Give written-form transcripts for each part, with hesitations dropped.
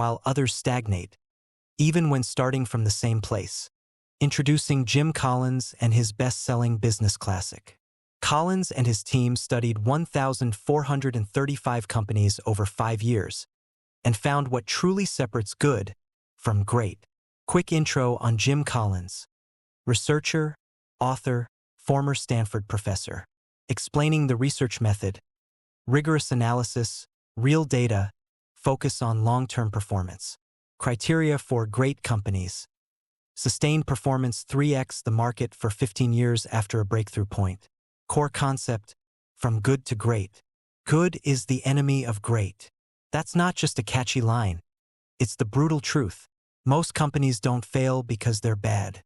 while others stagnate, even when starting from the same place. Introducing Jim Collins and his best-selling business classic. Collins and his team studied 1,435 companies over 5 years and found what truly separates good from great. Quick intro on Jim Collins. Researcher, author, former Stanford professor. Explaining the research method, rigorous analysis, real data, focus on long-term performance. Criteria for great companies. Sustained performance 3x the market for 15 years after a breakthrough point. Core concept, from good to great. Good is the enemy of great. That's not just a catchy line. It's the brutal truth. Most companies don't fail because they're bad.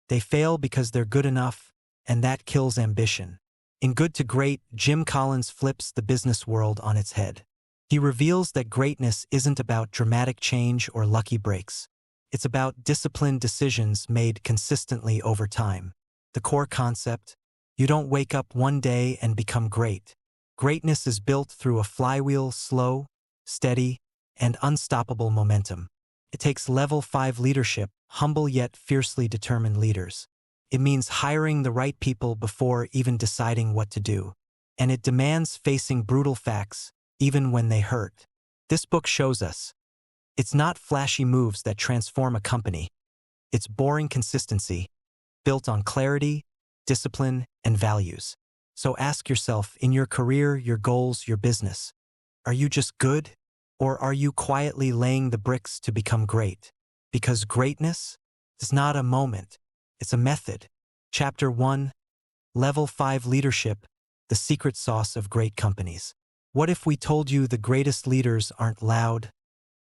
They fail because they're good enough, and that kills ambition. In Good to Great, Jim Collins flips the business world on its head. He reveals that greatness isn't about dramatic change or lucky breaks. It's about disciplined decisions made consistently over time. The core concept: you don't wake up one day and become great. Greatness is built through a flywheel, slow, steady, and unstoppable momentum. It takes level 5 leadership, humble yet fiercely determined leaders. It means hiring the right people before even deciding what to do. And it demands facing brutal facts, even when they hurt. This book shows us it's not flashy moves that transform a company. It's boring consistency, built on clarity, discipline, and values. So ask yourself, in your career, your goals, your business, are you just good? Or are you quietly laying the bricks to become great? Because greatness is not a moment, it's a method. Chapter 1, Level 5 Leadership, the secret sauce of great companies. What if we told you the greatest leaders aren't loud,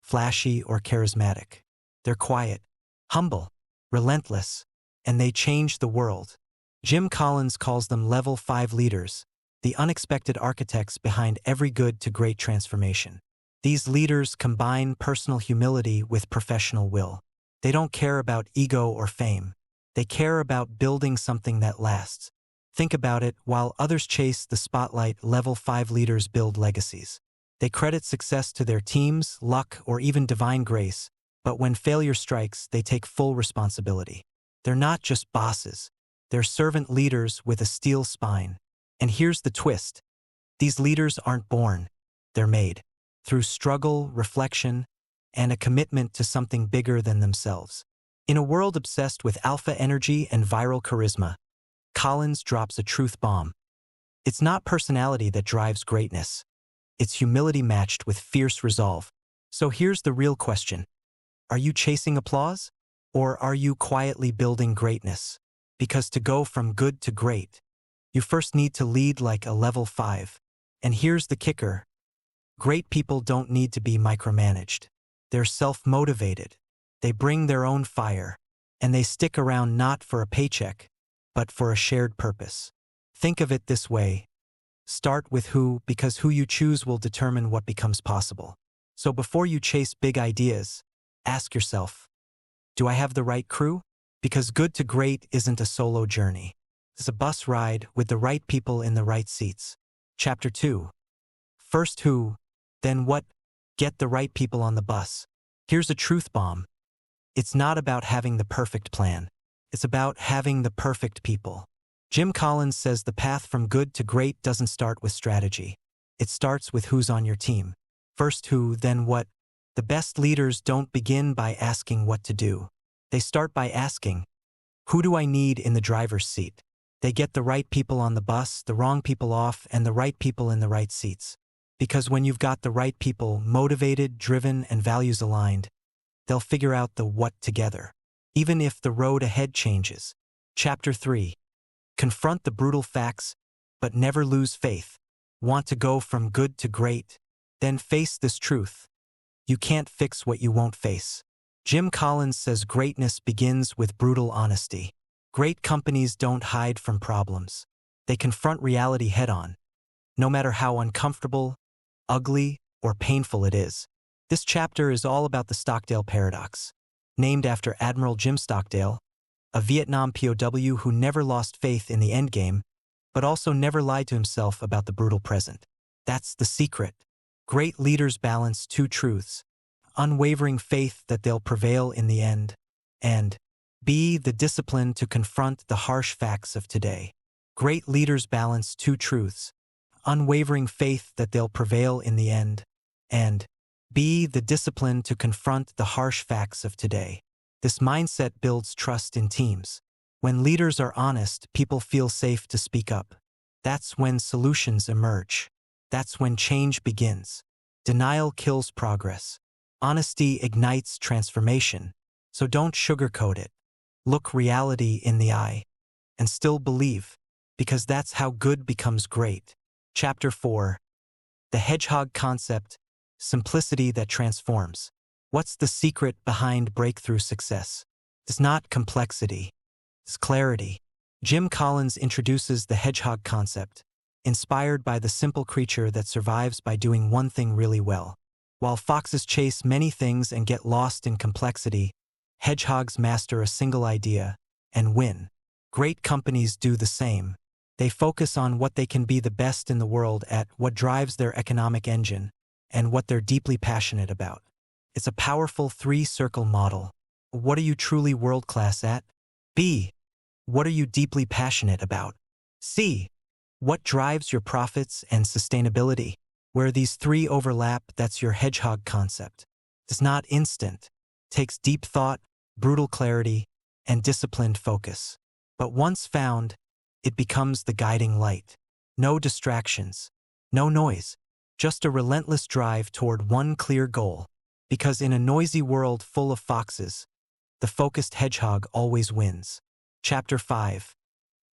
flashy, or charismatic? They're quiet, humble, relentless, and they change the world. Jim Collins calls them Level 5 leaders, the unexpected architects behind every good to great transformation. These leaders combine personal humility with professional will. They don't care about ego or fame. They care about building something that lasts. Think about it, while others chase the spotlight, Level 5 leaders build legacies. They credit success to their teams, luck, or even divine grace, but when failure strikes, they take full responsibility. They're not just bosses. They're servant leaders with a steel spine. And here's the twist. These leaders aren't born. They're made. Through struggle, reflection, and a commitment to something bigger than themselves. In a world obsessed with alpha energy and viral charisma, Collins drops a truth bomb. It's not personality that drives greatness. It's humility matched with fierce resolve. So here's the real question. Are you chasing applause? Or are you quietly building greatness? Because to go from good to great, you first need to lead like a Level 5. And here's the kicker. Great people don't need to be micromanaged. They're self-motivated. They bring their own fire. And they stick around not for a paycheck, but for a shared purpose. Think of it this way. Start with who, because who you choose will determine what becomes possible. So before you chase big ideas, ask yourself, do I have the right crew? Because good to great isn't a solo journey. It's a bus ride with the right people in the right seats. Chapter 2. First who, then what? Get the right people on the bus. Here's a truth bomb. It's not about having the perfect plan. It's about having the perfect people. Jim Collins says the path from good to great doesn't start with strategy. It starts with who's on your team. First who, then what? The best leaders don't begin by asking what to do. They start by asking, who do I need in the driver's seat? They get the right people on the bus, the wrong people off, and the right people in the right seats. Because when you've got the right people, motivated, driven, and values aligned, they'll figure out the what together, even if the road ahead changes. Chapter 3. Confront the brutal facts, but never lose faith. Want to go from good to great? Then face this truth. You can't fix what you won't face. Jim Collins says greatness begins with brutal honesty. Great companies don't hide from problems. They confront reality head-on, no matter how uncomfortable, ugly, or painful it is. This chapter is all about the Stockdale paradox, named after Admiral Jim Stockdale, a Vietnam POW who never lost faith in the endgame, but also never lied to himself about the brutal present. That's the secret. Great leaders balance two truths: unwavering faith that they'll prevail in the end, and B, the discipline to confront the harsh facts of today. Great leaders balance two truths: unwavering faith that they'll prevail in the end, and B, the discipline to confront the harsh facts of today. This mindset builds trust in teams. When leaders are honest, people feel safe to speak up. That's when solutions emerge. That's when change begins. Denial kills progress. Honesty ignites transformation. So don't sugarcoat it. Look reality in the eye. And still believe, because that's how good becomes great. Chapter 4. The Hedgehog Concept, Simplicity that Transforms. What's the secret behind breakthrough success? It's not complexity. It's clarity. Jim Collins introduces the Hedgehog Concept, inspired by the simple creature that survives by doing one thing really well. While foxes chase many things and get lost in complexity, hedgehogs master a single idea and win. Great companies do the same. They focus on what they can be the best in the world at, what drives their economic engine, and what they're deeply passionate about. It's a powerful three-circle model. What are you truly world-class at? B. What are you deeply passionate about? C. What drives your profits and sustainability? Where these three overlap, that's your hedgehog concept. It's not instant. It takes deep thought, brutal clarity, and disciplined focus. But once found, it becomes the guiding light. No distractions, no noise, just a relentless drive toward one clear goal. Because in a noisy world full of foxes, the focused hedgehog always wins. Chapter 5.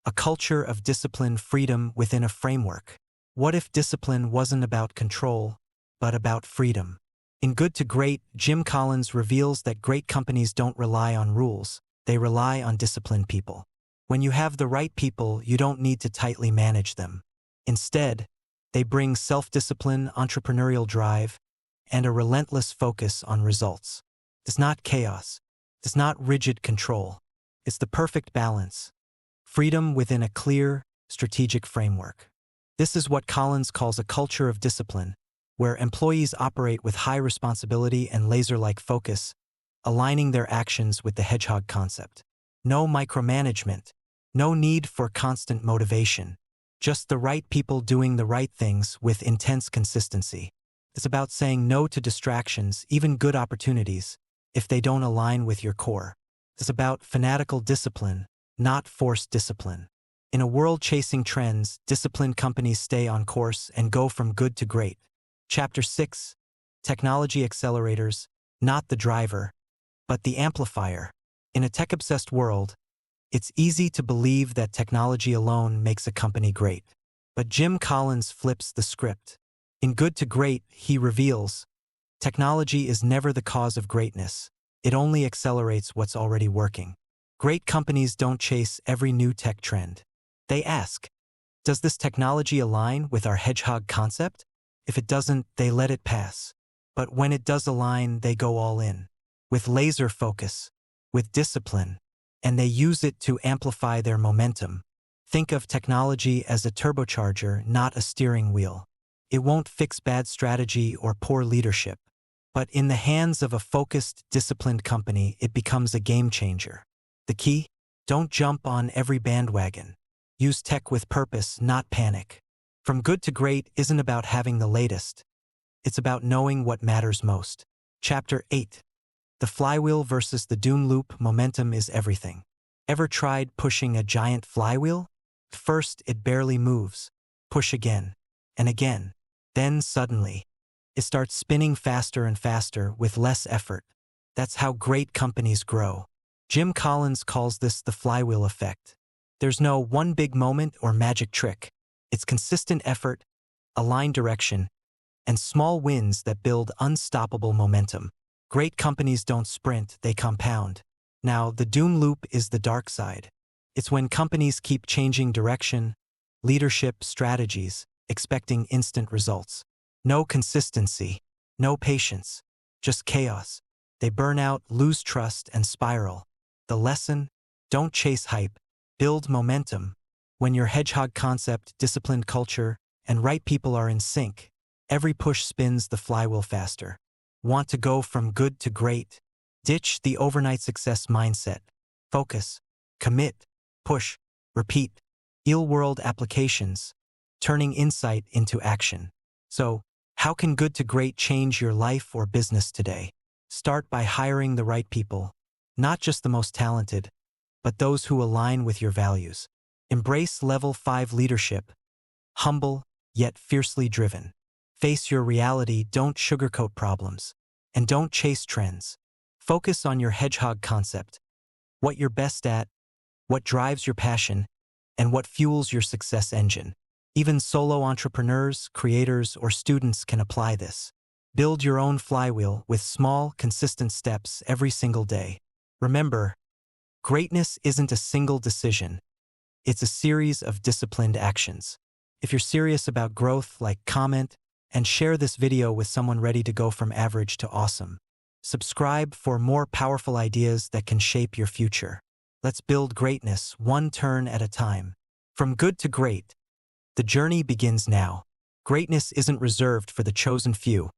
A culture of discipline, freedom within a framework. What if discipline wasn't about control, but about freedom? In Good to Great, Jim Collins reveals that great companies don't rely on rules, they rely on disciplined people. When you have the right people, you don't need to tightly manage them. Instead, they bring self-discipline, entrepreneurial drive, and a relentless focus on results. It's not chaos. It's not rigid control. It's the perfect balance. Freedom within a clear, strategic framework. This is what Collins calls a culture of discipline, where employees operate with high responsibility and laser-like focus, aligning their actions with the hedgehog concept. No micromanagement, no need for constant motivation, just the right people doing the right things with intense consistency. It's about saying no to distractions, even good opportunities, if they don't align with your core. It's about fanatical discipline, not forced discipline. In a world chasing trends, disciplined companies stay on course and go from good to great. Chapter 6. Technology Accelerators, not the driver, but the amplifier. In a tech-obsessed world, it's easy to believe that technology alone makes a company great. But Jim Collins flips the script. In Good to Great, he reveals, technology is never the cause of greatness. It only accelerates what's already working. Great companies don't chase every new tech trend. They ask, does this technology align with our hedgehog concept? If it doesn't, they let it pass. But when it does align, they go all in. With laser focus, with discipline, and they use it to amplify their momentum. Think of technology as a turbocharger, not a steering wheel. It won't fix bad strategy or poor leadership. But in the hands of a focused, disciplined company, it becomes a game changer. The key? Don't jump on every bandwagon. Use tech with purpose, not panic. From Good to Great isn't about having the latest. It's about knowing what matters most. Chapter 8. The flywheel versus the doom loop. Momentum is everything. Ever tried pushing a giant flywheel? First, it barely moves. Push again, and again. Then suddenly, it starts spinning faster and faster with less effort. That's how great companies grow. Jim Collins calls this the flywheel effect. There's no one big moment or magic trick. It's consistent effort, aligned direction, and small wins that build unstoppable momentum. Great companies don't sprint, they compound. Now, the doom loop is the dark side. It's when companies keep changing direction, leadership, strategies, expecting instant results. No consistency, no patience, just chaos. They burn out, lose trust, and spiral. The lesson? Don't chase hype, build momentum. When your hedgehog concept, disciplined culture, and right people are in sync, every push spins the flywheel faster. Want to go from good to great? Ditch the overnight success mindset. Focus, commit, push, repeat. Real-world applications, turning insight into action. So, how can good to great change your life or business today? Start by hiring the right people, not just the most talented, but those who align with your values. Embrace level 5 leadership, humble yet fiercely driven. Face your reality, don't sugarcoat problems, and don't chase trends. Focus on your Hedgehog Concept, what you're best at, what drives your passion, and what fuels your success engine. Even solo entrepreneurs, creators, or students can apply this. Build your own flywheel with small, consistent steps every single day. Remember, greatness isn't a single decision. It's a series of disciplined actions. If you're serious about growth, comment, and share this video with someone ready to go from average to awesome. Subscribe for more powerful ideas that can shape your future. Let's build greatness one turn at a time. From good to great, the journey begins now. Greatness isn't reserved for the chosen few.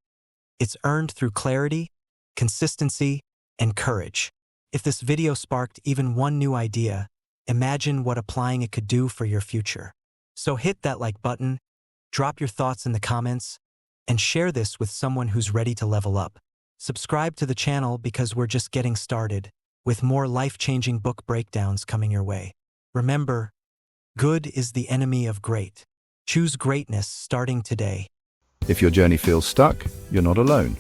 It's earned through clarity, consistency, and courage. If this video sparked even one new idea, imagine what applying it could do for your future. So hit that like button, drop your thoughts in the comments, and share this with someone who's ready to level up. Subscribe to the channel because we're just getting started, with more life-changing book breakdowns coming your way. Remember, good is the enemy of great. Choose greatness starting today. If your journey feels stuck, you're not alone.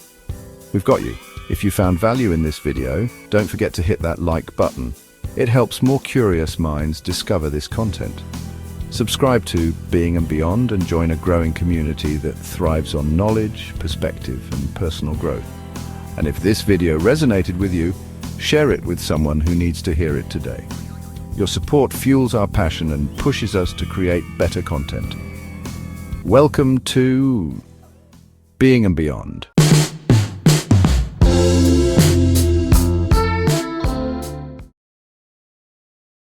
We've got you. If you found value in this video, don't forget to hit that like button. It helps more curious minds discover this content. Subscribe to Being and Beyond and join a growing community that thrives on knowledge, perspective, and personal growth. And if this video resonated with you, share it with someone who needs to hear it today. Your support fuels our passion and pushes us to create better content. Welcome to Being and Beyond.